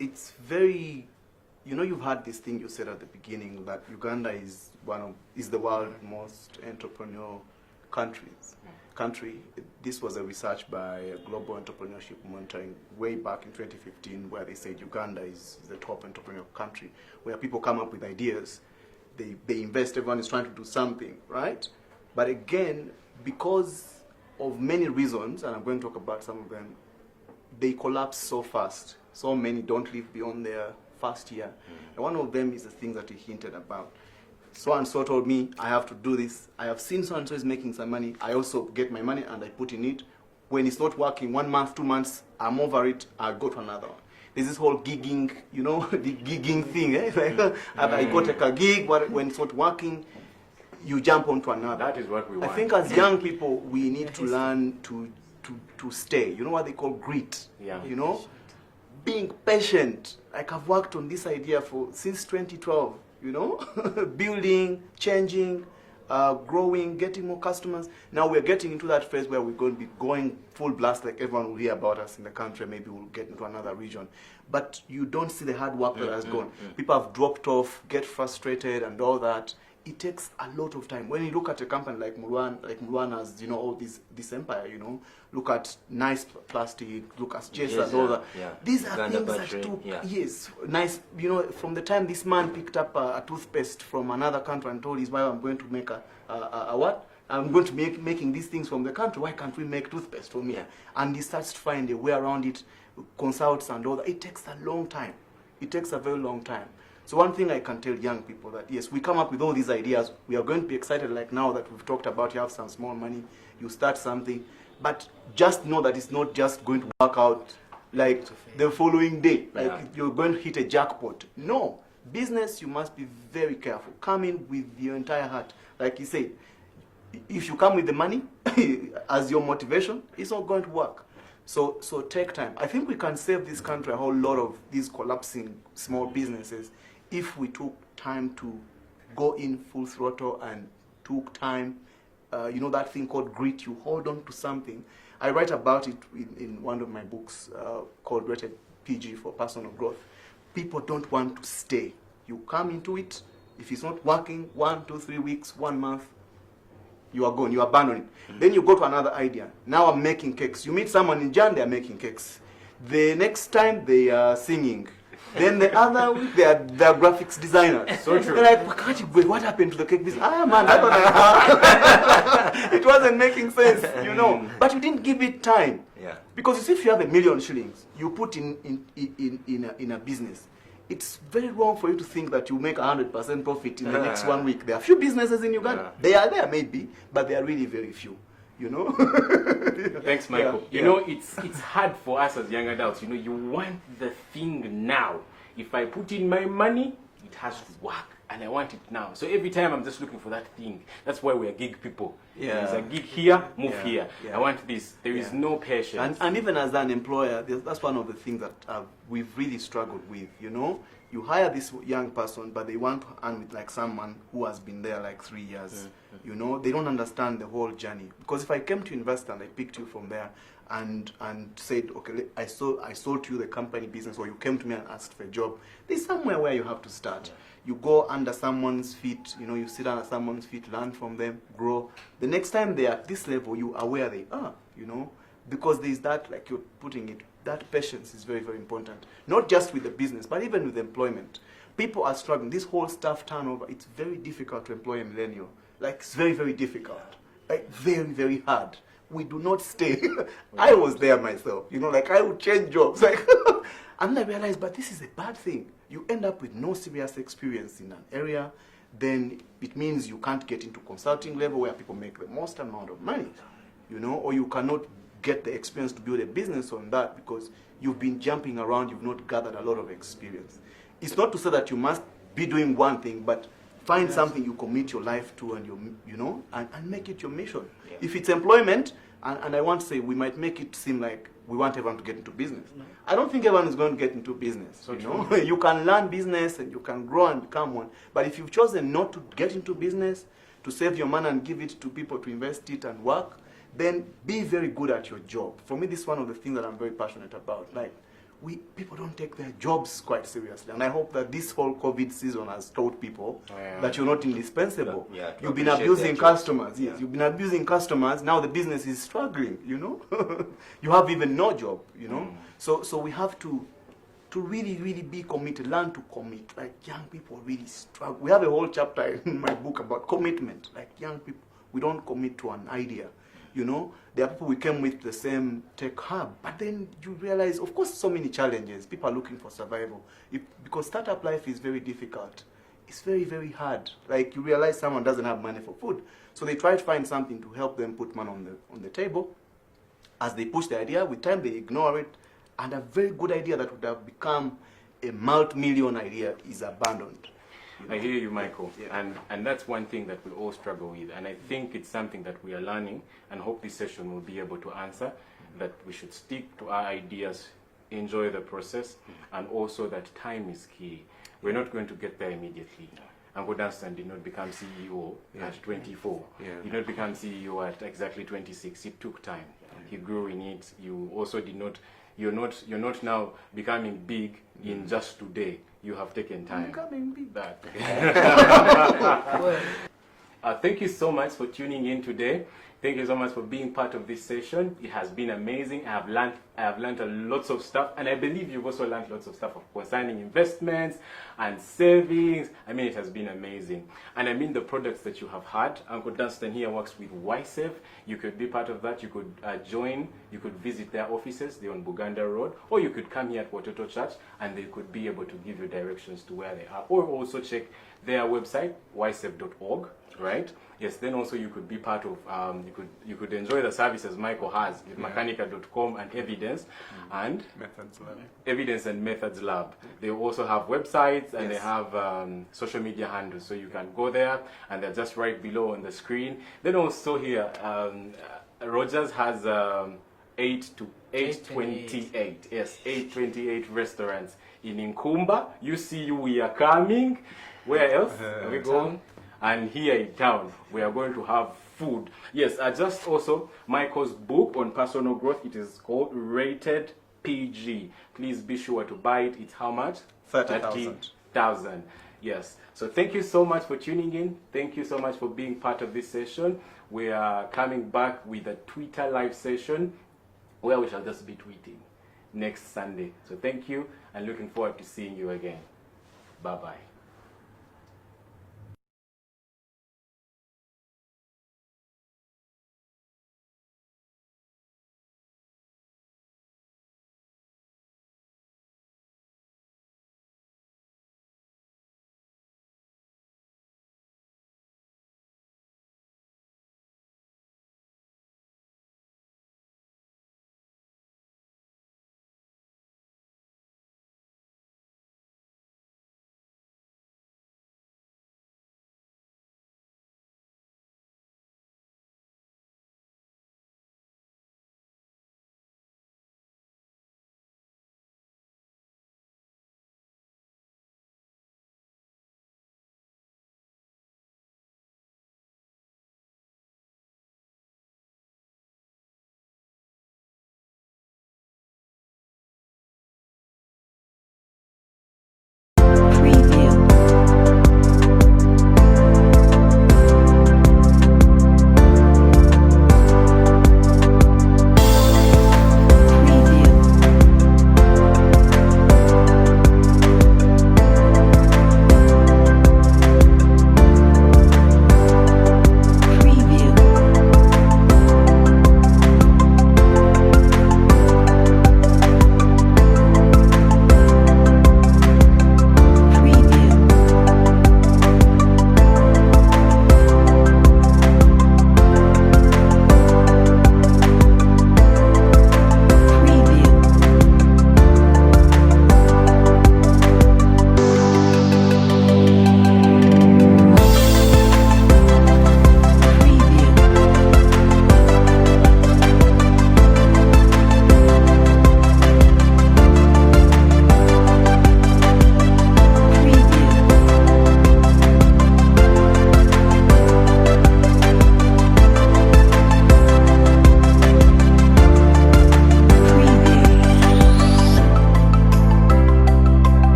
S3: It's very, you've had this thing you said at the beginning that Uganda is the world's most entrepreneurial country. This was a research by Global Entrepreneurship Monitoring way back in 2015, where they said Uganda is the top entrepreneurial country, where people come up with ideas, they invest, everyone is trying to do something, right? But again, because of many reasons, and I'm going to talk about some of them, they collapse so fast. So many don't live beyond their first year. And one of them is the thing that he hinted about. So-and-so told me, I have to do this. I have seen so-and-so is making some money. I also get my money and I put in it. When it's not working, 1 month, 2 months, I'm over it, I'll go to another one. There's this whole gigging, the gigging thing. Like, I go take a gig, when it's not working, you jump onto another.
S1: That is what we want.
S3: I think as young people, we need to learn to stay. You know what they call grit?
S1: Yeah.
S3: Being patient. Like I've worked on this idea since 2012, building, changing, growing, getting more customers. Now we're getting into that phase where we're going to be going full blast, like everyone will hear about us in the country. Maybe we'll get into another region. But you don't see the hard work that has gone. People have dropped off, get frustrated and all that. It takes a lot of time. When you look at a company like Mulwan has, all this empire, look at Nice Plastic, look at Jess and all that.
S2: Yeah.
S3: These are
S2: Uganda
S3: things
S2: battery,
S3: that took
S2: yeah.
S3: years. Nice, from the time this man picked up a toothpaste from another country and told his wife, I'm going to make a what? I'm going to be making these things from the country. Why can't we make toothpaste from here? And he starts to find a way around it, consults and all that. It takes a long time. It takes a very long time. So one thing I can tell young people that, yes, we come up with all these ideas. We are going to be excited like now that we've talked about you have some small money, you start something. But just know that it's not just going to work out like the following day. Like you're going to hit a jackpot. No. Business, you must be very careful. Come in with your entire heart. Like you said, if you come with the money as your motivation, it's not going to work. So take time. I think we can save this country a whole lot of these collapsing small businesses if we took time to go in full throttle and took time, that thing called grit. You hold on to something. I write about it in one of my books called Rated PG for Personal Growth. People don't want to stay. You come into it. If it's not working, 1, 2, 3 weeks, 1 month, you are gone, you abandon it. Then you go to another idea. Now I'm making cakes. You meet someone in Jan, they are making cakes. The next time they are singing. Then the other week, they're graphics designers.
S1: So true.
S3: They're like, "Wait, what happened to the cake business? Ah, man, that one, it wasn't making sense, you know. But you didn't give it time.
S2: Yeah.
S3: Because if you have $1 million shillings, you put in a business, it's very wrong for you to think that you make 100% profit in the next 1 week. There are few businesses in Uganda. They are there maybe, but they are really very few. You know.
S1: Thanks, Michael. You know, it's hard for us as young adults. You know, you want the thing now. If I put in my money, it has to work, and I want it now. So every time I'm just looking for that thing. That's why we're gig people.
S3: Yeah.
S1: There's a gig here, move here.
S3: Yeah.
S1: I want this. There is no patience.
S3: And even as an employer, that's one of the things that we've really struggled with. You know, you hire this young person, but they want to earn with like someone who has been there like 3 years. You know, they don't understand the whole journey. Because if I came to invest and I picked you from there and said, okay, I sold to you the company business, or you came to me and asked for a job, there's somewhere where you have to start. You go under someone's feet, you know, you sit under someone's feet, learn from them, grow. The next time they're at this level, you are where they are, you know, because there's that, like you're putting it, that patience is very, very important. Not just with the business, but even with employment. People are struggling. This whole staff turnover, it's very difficult to employ a millennial. Like, it's very, very difficult. Like, very, very hard. We do not stay. I was there myself, you know, like I would change jobs. Like, and I realized, but this is a bad thing. You end up with no serious experience in an area, then it means you can't get into consulting level where people make the most amount of money, you know, or you cannot get the experience to build a business on that because you've been jumping around, you've not gathered a lot of experience. It's not to say that you must be doing one thing, but find something you commit your life to and you know, and make it your mission. Yeah. If it's employment, and I want to say we might make it seem like we want everyone to get into business. I don't think everyone is going to get into business. So you know, you can learn business and you can grow and become one. But if you've chosen not to get into business, to save your money and give it to people to invest it and work, then be very good at your job. For me, this is one of the things that I'm very passionate about. Like, people don't take their jobs quite seriously. And I hope that this whole COVID season has taught people that you're not indispensable. You've been abusing customers. Yes, you've been abusing customers. Now the business is struggling, you know. You have even no job, you know. So we have to really, really be committed, learn to commit. Like, young people really struggle. We have a whole chapter in my book about commitment. Like, young people, we don't commit to an idea. You know, there are people we came with the same tech hub, but then you realize, of course, so many challenges. People are looking for survival. Because startup life is very difficult. It's very, very hard. Like, you realize someone doesn't have money for food. So they try to find something to help them put money on the table. As they push the idea, with time they ignore it. And a very good idea that would have become a multi-million idea is abandoned.
S1: I hear you, Michael. And that's one thing that we all struggle with. And I think it's something that we are learning, and hope this session will be able to answer, that we should stick to our ideas, enjoy the process, and also that time is key. We're not going to get there immediately. Uncle Dunstan did not become CEO at 24. He did not become CEO at exactly 26. It took time. He grew in it. You also did not, you're not now becoming big in just today. You have taken time.
S3: Becoming big.
S1: Thank you so much for tuning in today. Thank you so much for being part of this session. It has been amazing. I have learned a lots of stuff, and I believe you've also learned lots of stuff concerning investments and savings. I mean, it has been amazing. And I mean the products that you have had. Uncle Dunstan here works with YSEV. You could be part of that. You could join. You could visit their offices. They're on Buganda Road. Or you could come here at Watoto Church, and they could be able to give you directions to where they are. Or also check their website, ysev.org, right? Yes, then also you could be part of, you could enjoy the services Michael has with mechanica.com and Evidence and
S3: Methods Lab.
S1: Evidence and Methods Lab. They also have websites and they have social media handles, so you can go there and they're just right below on the screen. Then also here, Rogers has 828, yes, 828 restaurants in Nkumba. You see, we are coming. Where else? Are we going? And here in town, we are going to have food. Yes, just also Michael's book on personal growth. It is called Rated PG. Please be sure to buy it. It's how much? 30,000. Yes. So thank you so much for tuning in. Thank you so much for being part of this session. We are coming back with a Twitter live session where we shall just be tweeting. next Sunday. So thank you, and looking forward to seeing you again. Bye-bye.